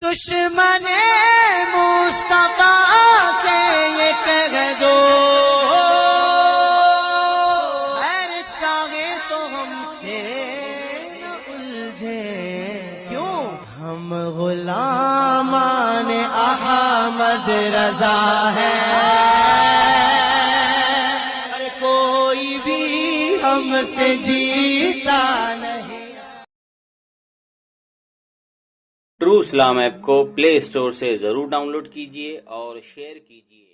دشمن مصطفیٰ سے یہ کہہ دو خیر چاہے تو ہم سے نہ الجھے، کیوں ہم غلامان احمد رضا ہیں، اور کوئی بھی ہم سے جیتا نہیں۔ ٹرو اسلام ایپ کو پلے اسٹور سے ضرور ڈاؤن لوڈ کیجیے اور شیئر کیجیے۔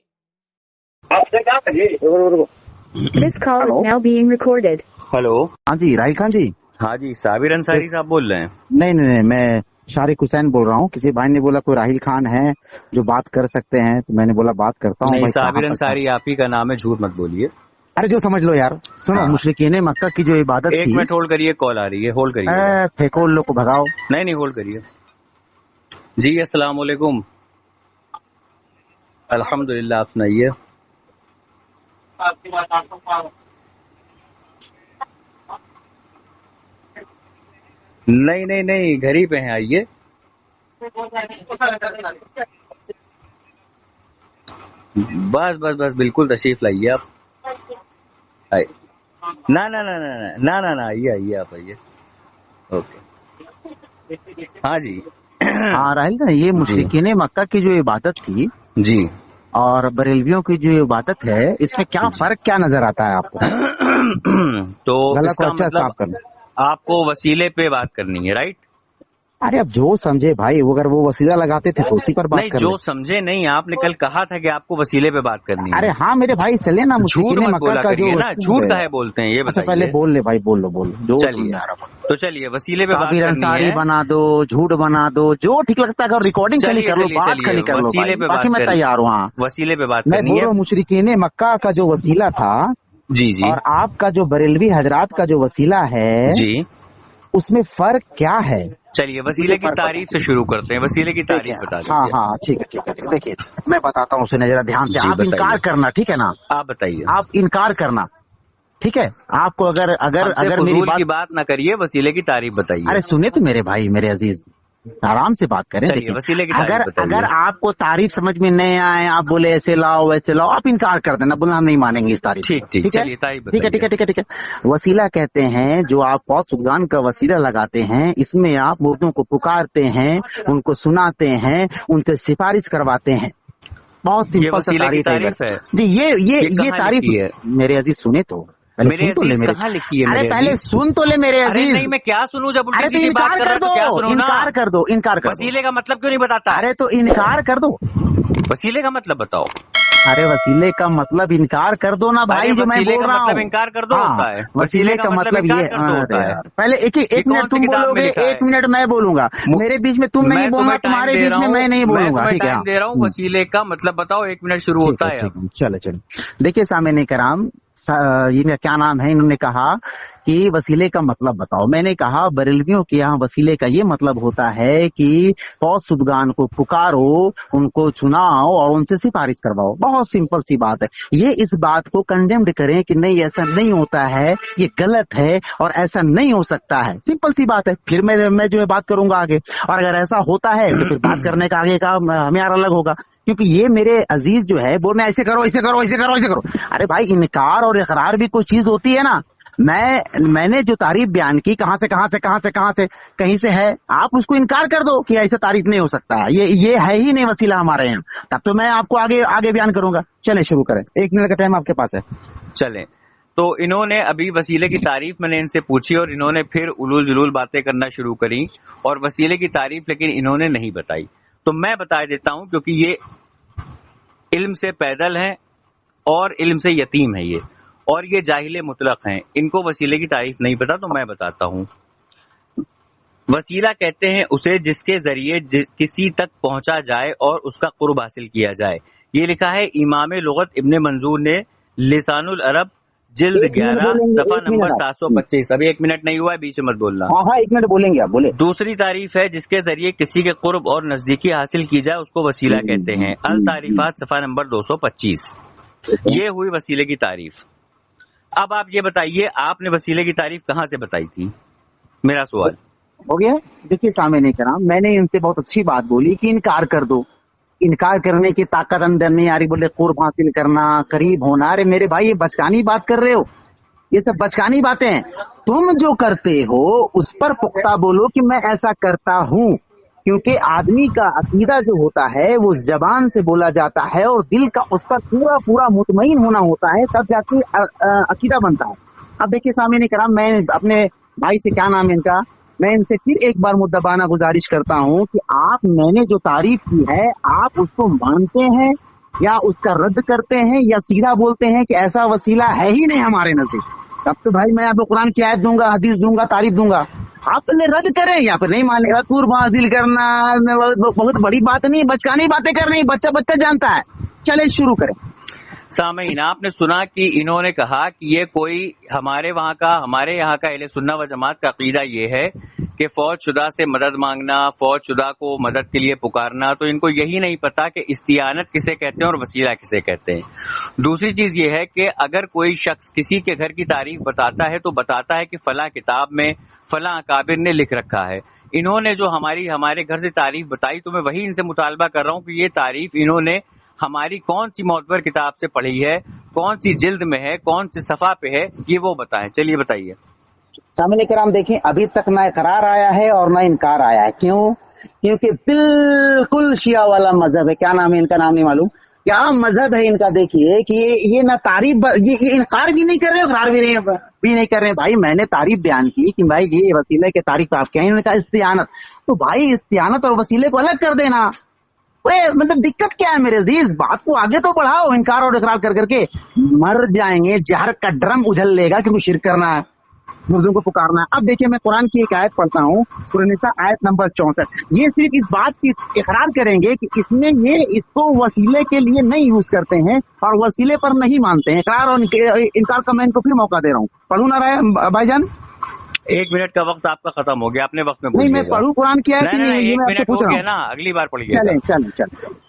This call is now being recorded. Hello, ہاں جی راہیل خان جی۔ ہاں جی، صابر انصاری صاحب بول رہے ہیں؟ نہیں میں شارق حسین بول رہا ہوں۔ کسی بھائی نے بولا کوئی راہیل خان ہے جو بات کر سکتے ہیں، تو میں نے بولا بات کرتا ہوں۔ نہیں، صابر انصاری آپ ہی کا نام ہے، جھوٹ مت بولیے۔ ارے جو سمجھ لو یار، سنو مشرکین مکہ کی جو عبادت ایک منٹ ہولڈ کریے، کال آ رہی ہے، ہولڈ کریے۔ پھینکو ان لوگ کو بھگاؤ۔ نہیں ہولڈ کریے۔ جی السلام علیکم۔ الحمدللہ، آپ سنائیے۔ نہیں گھر ہی پہ ہیں، آئیے۔ بس بالکل تشریف لائیے آپ۔ نہ آئیے آپ آئیے۔ اوکے، ہاں جی۔ ہاں راہیل خان، یہ مشرکین مکہ کی جو عبادت تھی جی اور بریلویوں کی جو عبادت ہے، اس میں کیا فرق کیا نظر آتا ہے آپ کو؟ تو غلط اس کا اچھا مطلب صاف کرنا۔ آپ کو وسیلے پہ بات کرنی ہے، رائٹ؟ ارے اب جو سمجھے بھائی، اگر وہ وسیلہ لگاتے تھے تو اسی پر بات نہیں، کر جو لیں۔ سمجھے نہیں، آپ نے کل کہا تھا کہ آپ کو وسیلے پہ بات کرنی ہے۔ ارے ہاں میرے بھائی، چلے نا، جھوٹ مشرکین مت مکہ بولا کا جو کریے نا، جھوٹ ہے۔ کہے بولتے ہیں یہ اچھا بتائیے۔ پہلے بول لے بھائی، بول لو جو چلیے تو چلیے وسیلے پہ بات صابر کرنی انصاری ہے۔ بنا دو، جھوٹ بنا دو، جو ٹھیک لگتا ہے، اگر ریکارڈنگ کھلی کر لو، بات کھلی کر لو وسیلے بھائی، پہ باقی بات میں کرنی، تیار ہوں۔ ہاں وسیلے پہ بات میں کرنی بول ہے۔ رہا ہوں مشرکین مکہ کا جو وسیلہ تھا جی اور آپ کا جو بریلوی حضرات کا جو وسیلہ ہے، جی اس میں فرق کیا ہے؟ چلیے وسیلے کی تعریف سے شروع کرتے ہیں۔ وسیلے کی تعریف بتا دیجیے۔ ہاں ٹھیک ہے۔ دیکھیے میں بتاتا ہوں، سنیں ذرا دھیان سے، جی، آپ انکار بتائیے۔ کرنا، ٹھیک ہے نا؟ آپ بتائیے۔ آپ انکار کرنا، ٹھیک ہے؟ آپ کو اگر ہم سے میری فضول کی بات نہ کریے، وسیلے کی تعریف بتائیے۔ ارے سنے تو میرے بھائی، میرے عزیز، آرام سے بات کریں۔ چلیے وسیلے کی تعریف بتائیے۔ اگر آپ کو تعریف سمجھ میں نہیں آئے، آپ بولے ایسے لاؤ ویسے لاؤ، آپ انکار کر دینا، بولنا ہم نہیں مانیں گے اس تعریف کو۔ ٹھیک چلیے تعریف ٹھیک ہے۔ وسیلہ کہتے ہیں جو آپ فوت سبحان کا وسیلہ لگاتے ہیں، اس میں آپ مردوں کو پکارتے ہیں، ان کو سناتے ہیں، ان سے سفارش کرواتے ہیں۔ بہت سمپل سا تعریف ہے جی۔ یہ تعریف میرے عزیز سنے تو میرے عزیز کہاں لکھی ہے؟ ارے پہلے سن تو لے میرے عزیز۔ نہیں میں کیا سنوں، جب ارے تو بات کر رہا تو کیا سنوں نا؟ انکار کر دو۔ وسیلے کا مطلب کیوں نہیں بتاتا؟ ارے تو انکار کر دو، وسیلے کا مطلب بتاؤ۔ ارے وسیلے کا مطلب انکار کر دو نا بھائی، جو میں بول رہا ہوں انکار کر دو ہوتا ہے۔ وسیلے کا مطلب یہ ہوتا ہے، پہلے ایک منٹ تم بولو گے، 1 منٹ میں بولوں گا، میرے بیچ میں تم نہیں بولنا، تمہارے بیچ میں میں نہیں بولوں گا، ٹھیک ہے؟ دے رہا ہوں، وسیلے کا مطلب بتاؤ، 1 منٹ شروع ہوتا ہے۔ چلو دیکھیے سامعین کرام، یہ کیا نام ہے، انہوں نے کہا کہ وسیلے کا مطلب بتاؤ۔ میں نے کہا بریلویوں کے یہاں وسیلے کا یہ مطلب ہوتا ہے کہ فوت شدگان کو پکارو، ان کو سناؤ اور ان سے سفارش کرواؤ۔ بہت سمپل سی بات ہے۔ یہ اس بات کو کنڈیمڈ کریں کہ نہیں ایسا نہیں ہوتا ہے، یہ غلط ہے اور ایسا نہیں ہو سکتا ہے، سمپل سی بات ہے۔ پھر میں جو ہے بات کروں گا آگے، اور اگر ایسا ہوتا ہے تو پھر بات کرنے کا آگے کا ہمیار الگ ہوگا، کیونکہ یہ میرے عزیز جو ہے بولنا ایسے کرو ایسے کرو ایسے کرو ایسے کرو۔ ارے بھائی، انکار اور اقرار بھی کوئی چیز ہوتی ہے نا۔ میں نے جو تعریف بیان کی، کہاں سے کہیں سے ہے، آپ اس کو انکار کر دو کہ ایسا تعریف نہیں ہو سکتا ہے، یہ ہے ہی نہیں وسیلہ ہمارے یہاں، تب تو میں آپ کو آگے بیان کروں گا۔ چلیں شروع کریں، 1 منٹ کا ٹائم آپ کے پاس ہے۔ چلیں تو انہوں نے ابھی وسیلے کی تعریف میں نے ان سے پوچھی، اور انہوں نے پھر الول جلول باتیں کرنا شروع کری، اور وسیلے کی تعریف لیکن انہوں نے نہیں بتائی۔ تو میں بتا دیتا ہوں، کیونکہ یہ علم سے پیدل ہیں اور علم سے یتیم ہے یہ، اور یہ جاہل مطلق ہیں، ان کو وسیلے کی تعریف نہیں پتا، تو میں بتاتا ہوں۔ وسیلہ کہتے ہیں اسے جس کے ذریعے کسی تک پہنچا جائے اور اس کا قرب حاصل کیا جائے۔ یہ لکھا ہے امام لغت ابن منظور نے، لسان العرب جلد 11 صفحہ نمبر 725۔ ابھی 1 منٹ نہیں ہوا ہے، بیچ میں مت بولنا۔ ہاں 1 منٹ بولیں گے آپ، بولے۔ دوسری تعریف ہے جس کے ذریعے کسی کے قرب اور نزدیکی حاصل کی جائے، اس کو وسیلہ کہتے ہیں، التعریفات صفحہ نمبر 225۔ یہ ہوئی وسیلے کی تعریف۔ اب آپ یہ بتائیے، آپ نے وسیلے کی تعریف کہاں سے بتائی تھی؟ میرا سوال हो गया। देखिए सामने करम, मैंने इनसे बहुत अच्छी बात बोली कि इनकार कर दो, इनकार करने की ताकत अंदर नहीं आ रही, बोले कुर्ब हासिल करना, करीब होना। अरे मेरे भाई ये बचकानी बात कर रहे हो, ये सब बचकानी बातें हैं। तुम जो करते हो उस पर पुख्ता बोलो कि मैं ऐसा करता हूँ, क्योंकि आदमी का अकीदा जो होता है वो जबान से बोला जाता है और दिल का उस पर पूरा पूरा मुतमईन होना होता है, तब जाके अकीदा बनता है। अब देखिए सामने कराम, मैं अपने भाई से, क्या नाम है इनका, मैं इनसे फिर एक बार मुद्दबाना गुजारिश करता हूँ कि आप, मैंने जो तारीफ की है आप उसको मानते हैं या उसका रद्द करते हैं या सीधा बोलते हैं कि ऐसा वसीला है ही नहीं हमारे नजदीक, तब तो भाई मैं आपको कुरान की आयत दूंगा, हदीस दूंगा, तारीफ दूंगा। आप पहले रद्द करें या फिर नहीं मानेगा। कुर्ब हासिल करना बहुत बड़ी बात नहीं, बचकानी बातें करनी, बच्चा बच्चा जानता है। चले शुरू करें। सामीन, आपने सुना कि इन्होंने कहा कि ये कोई हमारे यहाँ का अहले सुन्ना व जमात का अकीदा ये है कि फौज शुदा से मदद मांगना, फौज शुदा को मदद के लिए पुकारना, तो इनको यही नहीं पता कि इस्तियानत किसे कहते हैं और वसीला किसे कहते हैं। दूसरी चीज ये है कि अगर कोई शख्स किसी के घर की तारीफ बताता है तो बताता है कि फलां किताब में फलां अकाबिर ने लिख रखा है। इन्होंने जो हमारे घर से तारीफ बताई, तो मैं वही इनसे मुतालबा कर रहा हूँ कि ये तारीफ इन्होंने हमारी कौन सी मोतबर किताब से पढ़ी है, कौन सी जिल्द में है, कौन सी सफा पे है, ये वो बताएं। चलिए बताइए। सामने कराम देखें, अभी तक ना इकरार आया है और ना इनकार आया है। क्यों? क्योंकि बिल्कुल शिया वाला मजहब है। क्या नाम है इनका, नाम नहीं मालूम, क्या मजहब है इनका। देखिए कि ये ना तारीफ, ये इनकार भी नहीं कर रहे, इकरार भी नहीं कर रहे। भाई मैंने तारीफ बयान की कि भाई ये वसीले के तारीफ आप क्या है, इन्होंने कहा इस्तियानत। तो भाई इस्तियानत और वसीले को अलग कर देना, मतलब दिक्कत क्या है मेरे अजीज, बात को आगे तो बढ़ाओ। इनकार और इकरार कर करके मर जाएंगे, जहर का ड्रम उछल लेगा, क्योंकि शिरक करना है, मुर्दों को पुकारना है। अब देखिए मैं कुरान की एक आयत पढ़ता हूँ, सूरह निसा आयत नंबर 64। ये सिर्फ इस बात की इकरार करेंगे कि इसमें ये इसको वसीले के लिए नहीं यूज करते हैं और वसीले पर नहीं मानते हैं। इकरार और इनकार का मैं इनको फिर मौका दे रहा हूँ। पढ़ू ना रहे भाईजान? 1 मिनट का वक्त आपका खत्म हो गया, अपने वक्त में नहीं, मैं पढ़ू कुरान की आयत, नहीं, 1 मिनट हो गया ना, अगली बार पढ़िए। चले।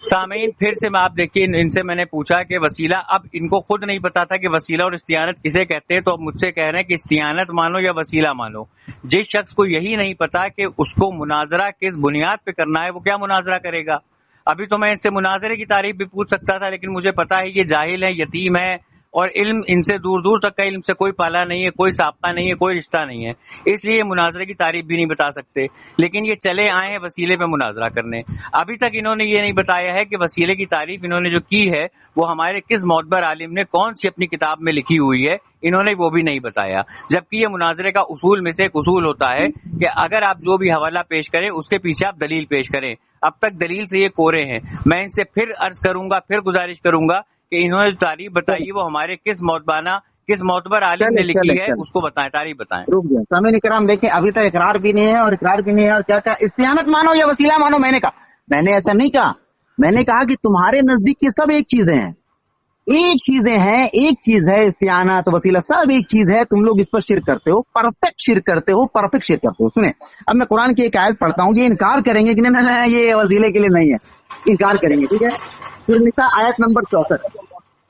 सामीन, फिर से मैं, आप देखिए, इनसे मैंने पूछा कि वसीला, अब इनको खुद नहीं पता था कि वसीला और इस्तियानत किसे कहते हैं, तो अब मुझसे कह रहे हैं कि इस्तियानत मानो या वसीला मानो। जिस शख्स को यही नहीं पता कि उसको मुनाजरा किस बुनियाद पे करना है, वो क्या मुनाजरा करेगा। अभी तो मैं इससे मुनाजरे की तारीफ भी पूछ सकता था, लेकिन मुझे पता है ये जाहिल है, यतीम है और इल्म इनसे दूर दूर तक का इल्म से कोई पाला नहीं है, कोई साबका नहीं है, कोई रिश्ता नहीं है, इसलिए मुनाजरे की तारीफ भी नहीं बता सकते। लेकिन ये चले आए हैं वसीले पे मुनाजरा करने। अभी तक इन्होंने ये नहीं बताया है कि वसीले की तारीफ इन्होंने जो की है वो हमारे किस मोतबर आलिम ने कौन सी अपनी किताब में लिखी हुई है, इन्होंने वो भी नहीं बताया। जबकि ये मुनाजरे का उसूल में से एक उसूल होता है कि अगर आप जो भी हवाला पेश करें उसके पीछे आप दलील पेश करें। अब तक दलील से ये कोरे हैं। मैं इनसे फिर अर्ज करूंगा, फिर गुजारिश करूंगा कि इन्होंने जो तारीफ बताई वो हमारे किस मोतबर आलिम ने लिखी है, उसको बताएं, तारीफ बताएं। रुक गया सामने कराम, देखें अभी तक इकरार भी नहीं है और इकरार भी नहीं है। और क्या कहा, इस्तियानत मानो या वसीला मानो। मैंने ऐसा नहीं कहा। मैंने कहा कि तुम्हारे नजदीक ये सब एक चीजें हैं, एक चीज है इस्तियानत वसीला, सब एक चीज है। तुम लोग इस पर शिरक करते हो, परफेक्ट शिरक करते हो। सुने, अब मैं कुरान की एक आयत पढ़ता हूँ। ये इनकार करेंगे कि नहीं ये वसीले के लिए नहीं है, इनकार करेंगे। ठीक है, सूरह निसा आयत नंबर 64।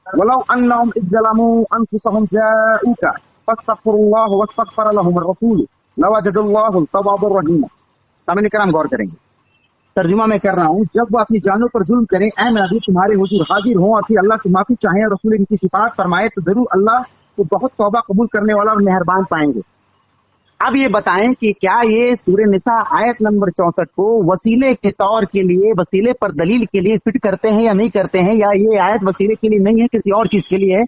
वलौ अन्नहुम इज़्ज़लमू अनफुसहुम जाऊका फस्तगफिरुल्लाह वस्तगफर लहुमुर रसूल लवजदुल्लाहु तव्वाबुर रहीम। सामने कराम गौर करेंगे, तर्जुमा मैं कर रहा हूँ। जब वो अपनी जानों पर जुल्म करें, ऐ नबी तुम्हारे हुजूर हाजिर हों और फिर अल्लाह से माफी चाहें और रसूल इनकी सिफात फरमाए, तो जरूर अल्लाह को बहुत तौबा कबूल करने वाला और मेहरबान पाएंगे। अब ये बताएं कि क्या ये सूरह निसा आयत नंबर 64 को वसीले के तौर के लिए, वसीले पर दलील के लिए फिट करते हैं या नहीं करते हैं, या ये आयत वसीले के लिए नहीं है, किसी और चीज के लिए है?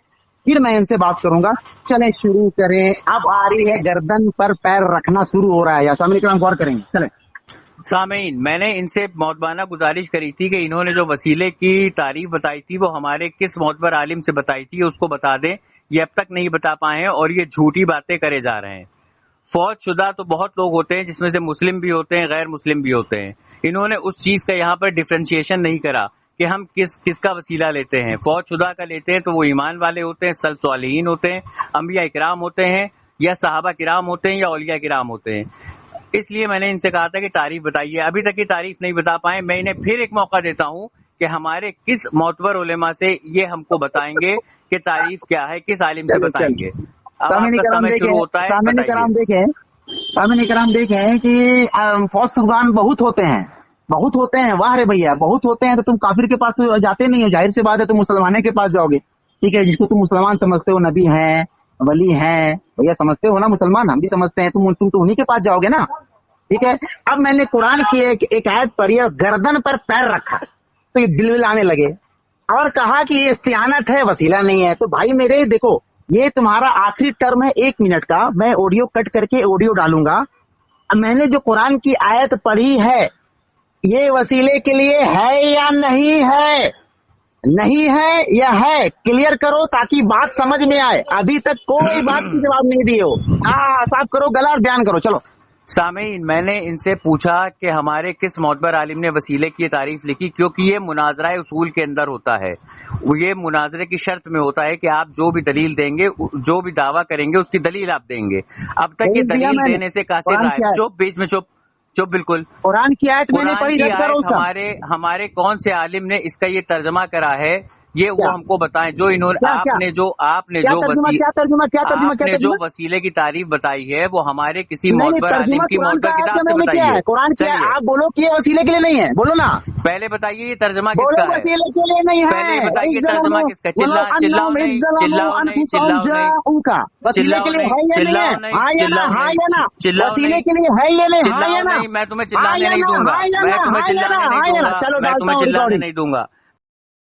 फिर मैं इनसे बात करूंगा। चलें शुरू करें। अब आ रही है गर्दन पर पैर रखना शुरू हो रहा है, या सामने कराम गौर करेंगे। चलें सामीन, मैंने इनसे मौतबाना गुजारिश करी थी कि इन्होंने जो वसीले की तारीफ बताई थी वो हमारे किस मोतबर आलिम से बताई थी, उसको बता दें। ये अब तक नहीं बता पाए हैं और ये झूठी बातें करे जा रहे हैं। फौज शुदा तो बहुत लोग होते हैं, जिसमें से मुस्लिम भी होते हैं, गैर मुस्लिम भी होते हैं। इन्होंने उस चीज का यहाँ पर डिफ्रेंशिएशन नहीं करा कि हम किसका वसीला लेते हैं। फौज शुदा का लेते हैं तो वो ईमान वाले होते हैं, सल्फ सालिहीन होते हैं, अंबिया इकराम होते हैं, या सहाबा किराम होते हैं, या औलिया किराम होते हैं। इसलिए मैंने इनसे कहा था कि तारीफ बताइए। अभी तक की तारीफ नहीं बता पाए। मैं इन्हें फिर एक मौका देता हूँ कि हमारे किस मोतबर उलेमा से ये हमको बताएंगे कि तारीफ क्या है, किस आलिम से बताएंगे। अब आपका समय शुरू होता है। सामने कराम देखें, सामने कराम देखें कि फौज सुबगान बहुत होते हैं, वाह रे भैया बहुत होते हैं, तो तुम काफिर के पास तो जाते नहीं हो, जाहिर सी बात है तुम मुसलमाने के पास जाओगे, ठीक है, जिसको तुम मुसलमान समझते हो, नबी हैं, वली हैं, भैया समझते हो ना मुसलमान, हम भी समझते हैं, तुम तो उन्हीं के पास जाओगे ना, ठीक है। अब मैंने कुरान की एक आयत पढ़ी और गर्दन पर पैर रखा तो ये बिलबिल आने लगे और कहा कि ये इस्तियानत है, वसीला नहीं है। तो भाई मेरे देखो, ये तुम्हारा आखिरी टर्म है 1 मिनट का, मैं ऑडियो कट करके ऑडियो डालूंगा। अब मैंने जो कुरान की आयत पढ़ी है, ये वसीले के लिए है या नहीं है, नहीं है या है, क्लियर करो ताकि बात समझ में आए। अभी तक कोई बात की जवाब नहीं दिए हो, साफ करो गला और बयान करो। चलो सामीन, मैंने इनसे पूछा कि हमारे किस मोतबर आलिम ने वसीले की तारीफ लिखी, क्योंकि ये मुनाजरा उसूल के अंदर होता है, ये मुनाजरे की शर्त में होता है कि आप जो भी दलील देंगे, जो भी दावा करेंगे, उसकी दलील आप देंगे। अब तक ये दलील देने से कासिर रहा है। चुप, बीच में चुप बिल्कुल। कुरान की आयत मैंने पढ़ी, की आयत हमारे कौन से आलिम ने इसका ये तर्जमा करा है, ये वो हमको बताएं। जो इन्होंने आपने जो वसीले की तारीफ बताई है वो हमारे किसी मोतबर आलिम की मोतबर किताब से बताइए। कुरान की आप बोलो कि ये वसीले के लिए नहीं है, बोलो ना। पहले बताइए ये तर्जमा किसका है, वसीले के लिए नहीं है। पहले बताइए तर्जमा किसका। चिल्लाओ नहीं, चिल्लाओ नहीं, उनका वसीले के लिए है या नहीं है, हाँ या ना, हाँ या ना, वसीले के लिए है या नहीं, हाँ या ना। मैं तुम्हें चिल्लाने नहीं दूंगा, मैं तुम्हें चिल्लाने नहीं दूंगा।